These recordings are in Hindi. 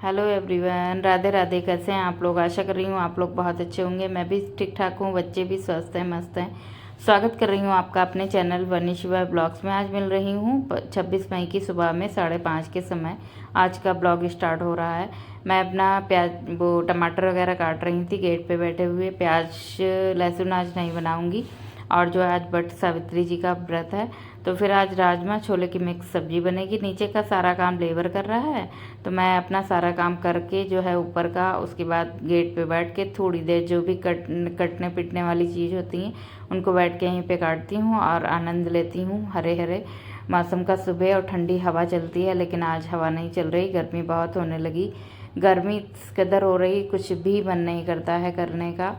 Hello everyone, Radhe Radhe. कैसे हैं आप लोग? आशा कर रही हूँ आप लोग बहुत अच्छे होंगे। मैं भी ठीक ठाक हूँ, बच्चे भी स्वस्थ हैं, मस्त हैं। स्वागत कर रही हूँ आपका अपने चैनल वनी शिवा ब्लॉग्स में। आज मिल रही हूँ 26 मई की सुबह में 5:30 के समय। आज का ब्लॉग स्टार्ट हो रहा है। मैं अपना प्याज टमाटर वगैरह काट रही थी गेट पे बैठे हुए। प्याज लहसुन आज नहीं बनाऊँगी, और जो आज बट सावित्री जी का व्रत है, तो फिर आज राजमा छोले की मिक्स सब्जी बनेगी। नीचे का सारा काम लेबर कर रहा है, तो मैं अपना सारा काम करके जो है ऊपर का, उसके बाद गेट पे बैठ के थोड़ी देर जो भी कटने पिटने वाली चीज़ होती हैं उनको बैठ के यहीं पे काटती हूँ और आनंद लेती हूँ। हरे हरे मौसम का सुबह और ठंडी हवा चलती है, लेकिन आज हवा नहीं चल रही, गर्मी बहुत होने लगी। गर्मी इस कदर हो रही, कुछ भी मन नहीं करता है करने का।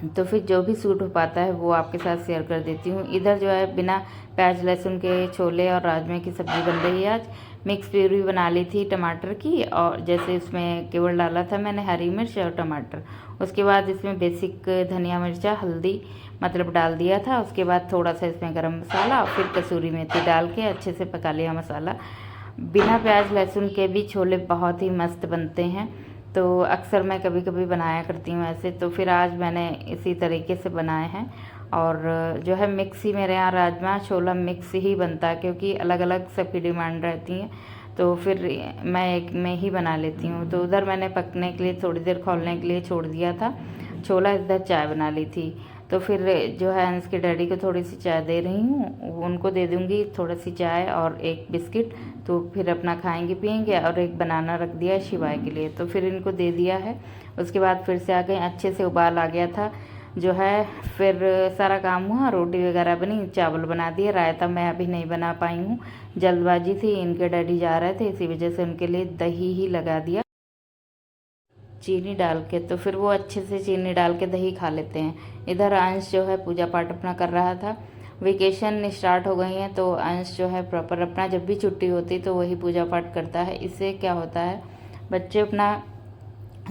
तो फिर जो भी सूट हो पाता है वो आपके साथ शेयर कर देती हूँ। इधर जो है बिना प्याज लहसुन के छोले और राजमे की सब्ज़ी बन रही है। आज मिक्स प्यूरी बना ली थी टमाटर की, और जैसे इसमें केवल डाला था मैंने हरी मिर्च और टमाटर। उसके बाद इसमें बेसिक धनिया मिर्चा हल्दी मतलब डाल दिया था। उसके बाद थोड़ा सा इसमें गरम मसाला और फिर कसूरी मेथी डाल के अच्छे से पका लिया मसाला। बिना प्याज लहसुन के भी छोले बहुत ही मस्त बनते हैं, तो अक्सर मैं कभी कभी बनाया करती हूँ ऐसे। तो फिर आज मैंने इसी तरीके से बनाए हैं। और जो है मिक्स ही मेरे यहाँ राजमा छोला मिक्स ही बनता है, क्योंकि अलग अलग सबकी डिमांड रहती है, तो फिर मैं एक में ही बना लेती हूँ। तो उधर मैंने पकने के लिए थोड़ी देर खोलने के लिए छोड़ दिया था छोला। इधर चाय बना ली थी, तो फिर जो है अंश के डैडी को थोड़ी सी चाय दे रही हूँ, उनको दे दूँगी थोड़ी सी चाय और एक बिस्किट। तो फिर अपना खाएंगे पिएंगे, और एक बनाना रख दिया है शिवाय के लिए, तो फिर इनको दे दिया है। उसके बाद फिर से आ गए, अच्छे से उबाल आ गया था जो है। फिर सारा काम हुआ, रोटी वगैरह बनी, चावल बना दिए। रायता मैं अभी नहीं बना पाई हूँ, जल्दबाजी थी, इनके डैडी जा रहे थे, इसी वजह से उनके लिए दही ही लगा दिया चीनी डाल के। तो फिर वो अच्छे से चीनी डाल के दही खा लेते हैं। इधर अंश जो है पूजा पाठ अपना कर रहा था। वेकेशन स्टार्ट हो गई हैं, तो अंश जो है प्रॉपर अपना जब भी छुट्टी होती तो वही पूजा पाठ करता है। इससे क्या होता है, बच्चे अपना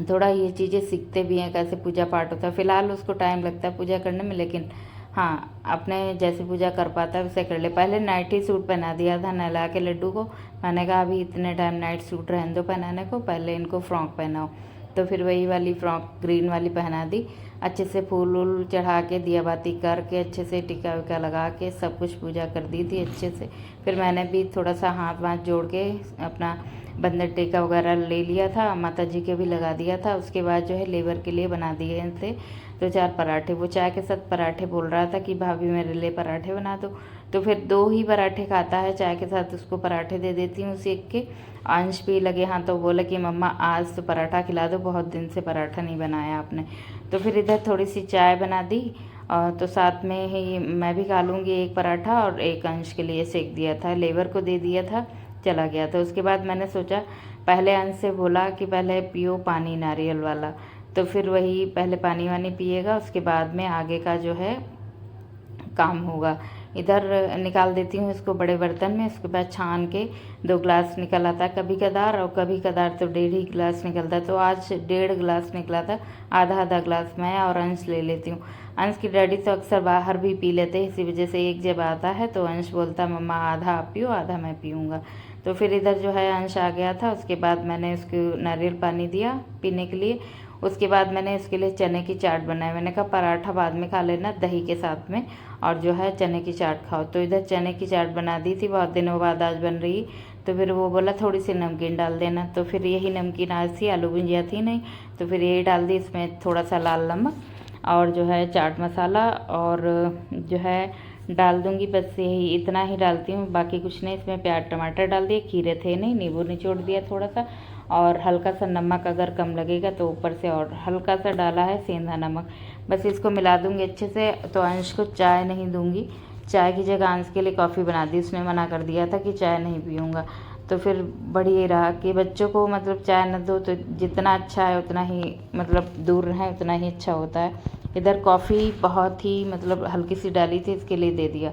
थोड़ा ये चीज़ें सीखते भी हैं कैसे पूजा पाठ होता है। फ़िलहाल उसको टाइम लगता है पूजा करने में, लेकिन हाँ अपने जैसे पूजा कर पाता है वैसे कर ले। पहले नाइटी सूट पहना दिया था नहला के लड्डू को। मैंने कहा अभी इतने टाइम नाइट सूट रहने दो पहनाने को, पहले इनको फ्रॉक पहनाओ। तो फिर वही वाली फ्रॉक ग्रीन वाली पहना दी। अच्छे से फूल वूल चढ़ा के दिया बाती करके अच्छे से टीका विका लगा के सब कुछ पूजा कर दी थी अच्छे से। फिर मैंने भी थोड़ा सा हाथ वाथ जोड़ के अपना बंदर टीका वगैरह ले लिया था, माता जी के भी लगा दिया था। उसके बाद जो है लेबर के लिए बना दिए थे 2-4 पराठे। वो चाय के साथ पराठे बोल रहा था कि भाभी मेरे लिए पराठे बना दो, तो फिर 2 ही पराठे खाता है चाय के साथ, उसको पराठे दे देती हूँ सेक के। अंश भी लगे हाँ, तो बोले कि मम्मा आज तो पराठा खिला दो, बहुत दिन से पराठा नहीं बनाया आपने। तो फिर इधर थोड़ी सी चाय बना दी, और तो साथ में ही मैं भी खा लूँगी एक पराठा, और एक अंश के लिए सेक दिया था, लेबर को दे दिया था, चला गया था। उसके बाद मैंने सोचा, पहले अंश से बोला कि पहले पियो पानी नारियल वाला, तो फिर वही पहले पानी वानी पिएगा, उसके बाद में आगे का जो है काम होगा। इधर निकाल देती हूँ इसको बड़े बर्तन में। उसके बाद छान के 2 गिलास निकल आता है कभी कदार, और कभी कदार तो 1.5 ही गिलास निकलता है। तो आज 1.5 गिलास निकला था, आधा आधा गिलास मैं और अंश ले लेती हूँ। अंश की डैडी तो अक्सर बाहर भी पी लेते हैं, इसी वजह से एक जब आता है तो अंश बोलता मम्मा आधा आप पियो आधा मैं पीऊँगा। तो फिर इधर जो है अंश आ गया था, उसके बाद मैंने उसको नारियल पानी दिया पीने के लिए। उसके बाद मैंने इसके लिए चने की चाट बनाई। मैंने कहा पराठा बाद में खा लेना दही के साथ में, और जो है चने की चाट खाओ। तो इधर चने की चाट बना दी थी, बहुत दिनों बाद आज बन रही। तो फिर वो बोला थोड़ी सी नमकीन डाल देना, तो फिर यही नमकीन आज थी, आलू भुजिया थी नहीं, तो फिर यही डाल दी। इसमें थोड़ा सा लाल नमक और जो है चाट मसाला और जो है डाल दूँगी, बस यही इतना ही डालती हूँ, बाकी कुछ नहीं। इसमें प्याज टमाटर डाल दिए, खीरे थे नहीं, नींबू निचोड़ दिया थोड़ा सा, और हल्का सा नमक अगर कम लगेगा तो ऊपर से और हल्का सा डाला है सेंधा नमक। बस इसको मिला दूँगी अच्छे से। तो अंश को चाय नहीं दूँगी, चाय की जगह अंश के लिए कॉफ़ी बना दी। उसने मना कर दिया था कि चाय नहीं पीऊँगा। तो फिर बढ़िया रहा कि बच्चों को मतलब चाय न दो तो जितना अच्छा है उतना ही मतलब दूर रहें उतना ही अच्छा होता है। इधर कॉफ़ी बहुत ही मतलब हल्की सी डाली थी, इसके लिए दे दिया।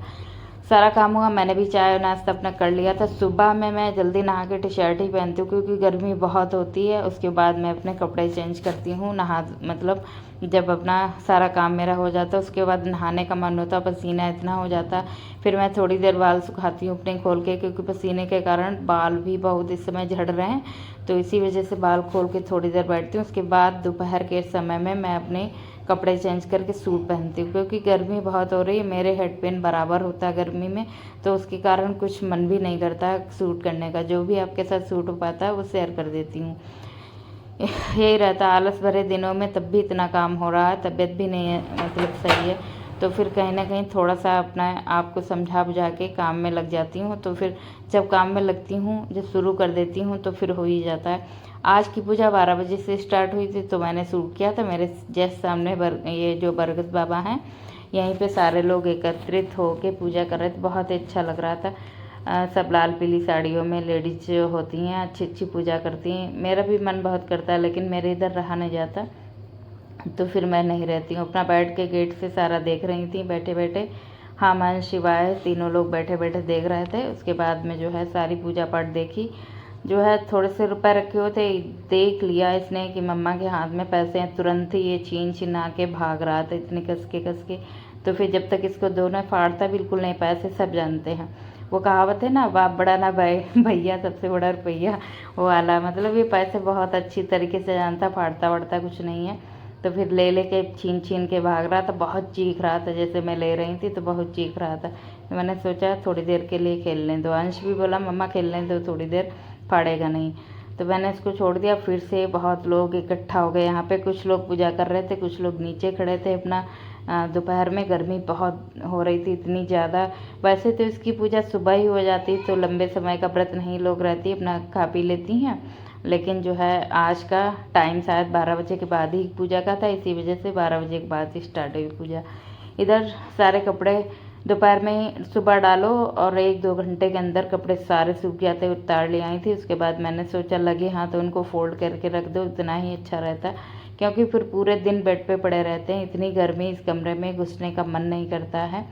सारा काम हुआ, मैंने भी चाय और नाश्ता अपना कर लिया था। सुबह में मैं जल्दी नहा के टी शर्ट ही पहनती हूँ क्योंकि गर्मी बहुत होती है। उसके बाद मैं अपने कपड़े चेंज करती हूँ, नहा मतलब जब अपना सारा काम मेरा हो जाता है उसके बाद नहाने का मन होता, पसीना इतना हो जाता। फिर मैं थोड़ी देर बाल सुखाती हूँ अपने खोल के, क्योंकि पसीने के कारण बाल भी बहुत इस समय झड़ रहे हैं, तो इसी वजह से बाल खोल के थोड़ी देर बैठती हूँ। उसके बाद दोपहर के समय में मैं अपने कपड़े चेंज करके सूट पहनती हूँ, क्योंकि गर्मी बहुत हो रही है। मेरे हेड पेन बराबर होता है गर्मी में, तो उसके कारण कुछ मन भी नहीं करता है सूट करने का। जो भी आपके साथ सूट हो पाता है वो शेयर कर देती हूँ। यही रहता आलस भरे दिनों में, तब भी इतना काम हो रहा है, तबीयत भी नहीं है मतलब सही है, तो फिर कहीं ना कहीं थोड़ा सा अपना आप को समझा बुझा के काम में लग जाती हूँ। तो फिर जब काम में लगती हूँ, जब शुरू कर देती हूँ तो फिर हो ही जाता है। आज की पूजा 12 बजे से स्टार्ट हुई थी, तो मैंने शूट किया था। मेरे जस्ट सामने ये जो बरगद बाबा हैं, यहीं पे सारे लोग एकत्रित होके पूजा कर रहे थे। बहुत अच्छा लग रहा था। सब लाल पीली साड़ियों में लेडीज होती हैं, अच्छी अच्छी पूजा करती हैं। मेरा भी मन बहुत करता है, लेकिन मेरे इधर रहा नहीं जाता, तो फिर मैं नहीं रहती हूँ। अपना बैठ के गेट से सारा देख रही थी बैठे बैठे। हाँ, मन शिवाय तीनों लोग बैठे बैठे देख रहे थे। उसके बाद में जो है सारी पूजा पाठ देखी। जो है थोड़े से रुपए रखे हुए थे, देख लिया इसने कि मम्मा के हाथ में पैसे हैं, तुरंत ही ये छीन छिना के भाग रहा था इतने कस के। तो फिर जब तक इसको दो ना फाड़ता बिल्कुल नहीं, पैसे सब जानते हैं। वो कहावत है ना, बाप बड़ा ना भैया सबसे बड़ा रुपया, वो वाला मतलब ये पैसे बहुत अच्छी तरीके से जानता, फाड़ता वाड़ता कुछ नहीं है। तो फिर ले लेके छीन छीन के भाग रहा था, बहुत चीख रहा था। जैसे मैं ले रही थी तो बहुत चीख रहा था। तो मैंने सोचा थोड़ी देर के लिए खेलने दो। अंश भी बोला मम्मा खेलने दो थोड़ी देर, फाड़ेगा नहीं। तो मैंने इसको छोड़ दिया। फिर से बहुत लोग इकट्ठा हो गए यहाँ पे। कुछ लोग पूजा कर रहे थे, कुछ लोग नीचे खड़े थे अपना। दोपहर में गर्मी बहुत हो रही थी, इतनी ज़्यादा। वैसे तो इसकी पूजा सुबह ही हो जाती, तो लंबे समय का व्रत नहीं लोग रहती, अपना खा पी लेती हैं। लेकिन जो है आज का टाइम शायद 12 बजे के बाद ही पूजा का था, इसी वजह से 12 बजे के बाद ही स्टार्ट हुई पूजा। इधर सारे कपड़े दोपहर में ही सुबह डालो और 1-2 घंटे के अंदर कपड़े सारे सूख जाते, उतार ले आई थी। उसके बाद मैंने सोचा लगे हाँ तो उनको फोल्ड करके रख दो, इतना ही अच्छा रहता, क्योंकि फिर पूरे दिन बेड पे पड़े रहते हैं। इतनी गर्मी, इस कमरे में घुसने का मन नहीं करता है।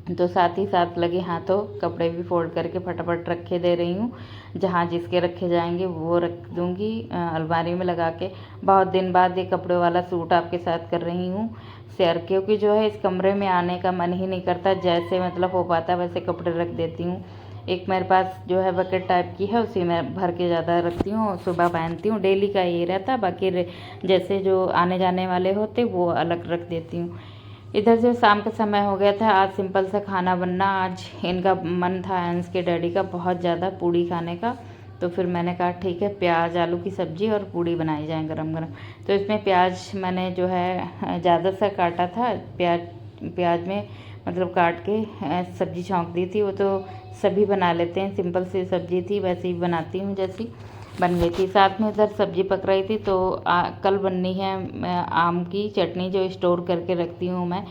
तो साथ ही साथ लगे हाथों कपड़े भी फोल्ड करके फटाफट रखे दे रही हूँ। जहाँ जिसके रखे जाएंगे वो रख दूँगी अलमारी में लगा के। बहुत दिन बाद ये कपड़े वाला सूट आपके साथ कर रही हूँ शेयर, क्योंकि जो है इस कमरे में आने का मन ही नहीं करता। जैसे मतलब हो पाता वैसे कपड़े रख देती हूँ। एक मेरे पास जो है बकेट टाइप की है, उसी में भर के ज़्यादा रखती हूँ, सुबह पहनती हूँ। डेली का ये रहता, बाकी जैसे जो आने जाने वाले होते वो अलग रख देती हूँ। इधर जो शाम का समय हो गया था, आज सिंपल सा खाना बनना। आज इनका मन था अंश के डैडी का बहुत ज़्यादा पूड़ी खाने का, तो फिर मैंने कहा ठीक है प्याज आलू की सब्ज़ी और पूड़ी बनाई जाए गरम गरम। तो इसमें प्याज मैंने जो है ज़्यादा सा काटा था, प्याज में मतलब काट के सब्ज़ी छौंक दी थी। वो तो सभी बना लेते हैं, सिंपल सी सब्ज़ी थी, वैसे ही बनाती हूँ जैसी बन गई थी। साथ में इधर सब्ज़ी पक रही थी। तो कल बननी है आम की चटनी, जो स्टोर करके रखती हूँ मैं।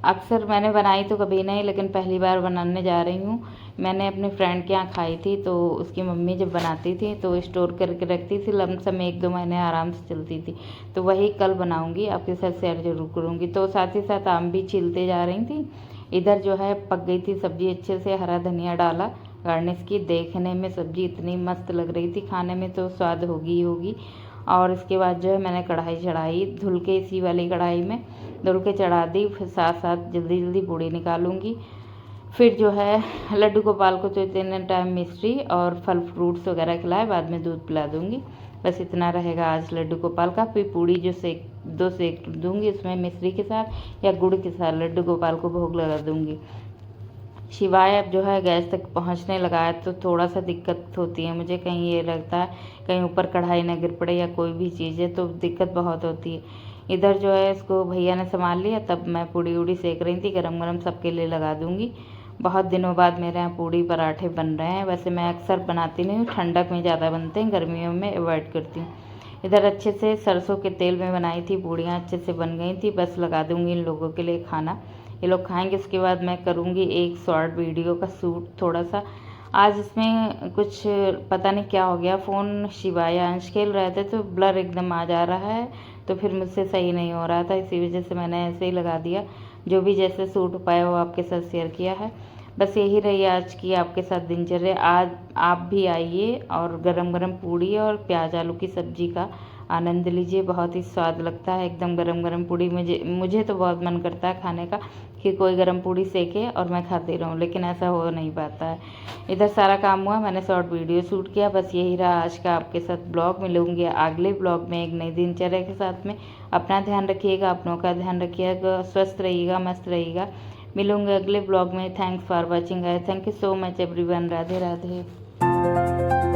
अक्सर मैंने बनाई तो कभी नहीं, लेकिन पहली बार बनाने जा रही हूँ। मैंने अपने फ्रेंड के यहाँ खाई थी, तो उसकी मम्मी जब बनाती थी तो स्टोर करके रखती थी, लमसम 1-2 महीने आराम से चलती थी। तो वही कल बनाऊँगी, आपके साथ शेयर जरूर करूँगी। तो साथ ही साथ आम भी छीलते जा रही थी। इधर जो है पक गई थी सब्ज़ी अच्छे से, हरा धनिया डाला गार्निश की। देखने में सब्ज़ी इतनी मस्त लग रही थी, खाने में तो स्वाद होगी ही होगी। और इसके बाद जो है मैंने कढ़ाई चढ़ाई, धुल के इसी वाली कढ़ाई में धुल के चढ़ा दी। फिर साथ साथ जल्दी जल्दी पूड़ी निकालूंगी। फिर जो है लड्डू गोपाल को तो इतने टाइम मिश्री और फल फ्रूट्स वगैरह खिलाए, बाद में दूध पिला दूंगी। बस इतना रहेगा आज लड्डू गोपाल का। फिर पूड़ी जो दो सेक दूंगी उसमें मिश्री के साथ या गुड़ के साथ, लड्डू गोपाल को भोग लगा दूंगी। शिवाय अब जो है गैस तक पहुंचने लगा है, तो थोड़ा सा दिक्कत होती है मुझे। कहीं ये लगता है कहीं ऊपर कढ़ाई ना गिर पड़े या कोई भी चीज़ है, तो दिक्कत बहुत होती है। इधर जो है इसको भैया ने संभाल लिया, तब मैं पूड़ी उड़ी सेक रही थी, गरम गरम सबके लिए लगा दूंगी। बहुत दिनों बाद मेरे यहाँ पूड़ी पराठे बन रहे हैं। वैसे मैं अक्सर बनाती नहीं हूँ, ठंडक में ज़्यादा बनते हैं, गर्मियों में अवॉइड करती हूँ। इधर अच्छे से सरसों के तेल में बनाई थी पूड़ियाँ, अच्छे से बन गई थी। बस लगा दूँगी इन लोगों के लिए खाना, ये लोग खाएंगे। उसके बाद मैं करूँगी एक शॉर्ट वीडियो का शूट थोड़ा सा। आज इसमें कुछ पता नहीं क्या हो गया, फ़ोन शिवा या अंश खेल रहे थे तो ब्लर एकदम आ जा रहा है, तो फिर मुझसे सही नहीं हो रहा था, इसी वजह से मैंने ऐसे ही लगा दिया। जो भी जैसे सूट हो पाया वो आपके साथ शेयर किया है। बस यही रही आज की आपके साथ दिनचर्या। आज आप भी आइए और गरम गरम पूड़ी और प्याज आलू की सब्ज़ी का आनंद लीजिए। बहुत ही स्वाद लगता है एकदम गरम गरम पूड़ी। मुझे तो बहुत मन करता है खाने का कि कोई गरम पूड़ी सेके और मैं खाती रहूं, लेकिन ऐसा हो नहीं पाता है। इधर सारा काम हुआ, मैंने शॉर्ट वीडियो शूट किया। बस यही रहा आज का आपके साथ ब्लॉग। मिलूंगी अगले ब्लॉग में एक नई दिनचर्या के साथ में। अपना ध्यान रखिएगा, अपनों का ध्यान रखिएगा, स्वस्थ रहिएगा, मस्त रहिएगा। मिलूंगे अगले ब्लॉग में। Thanks for watching guys. Thank you so much everyone. Radhe Radhe.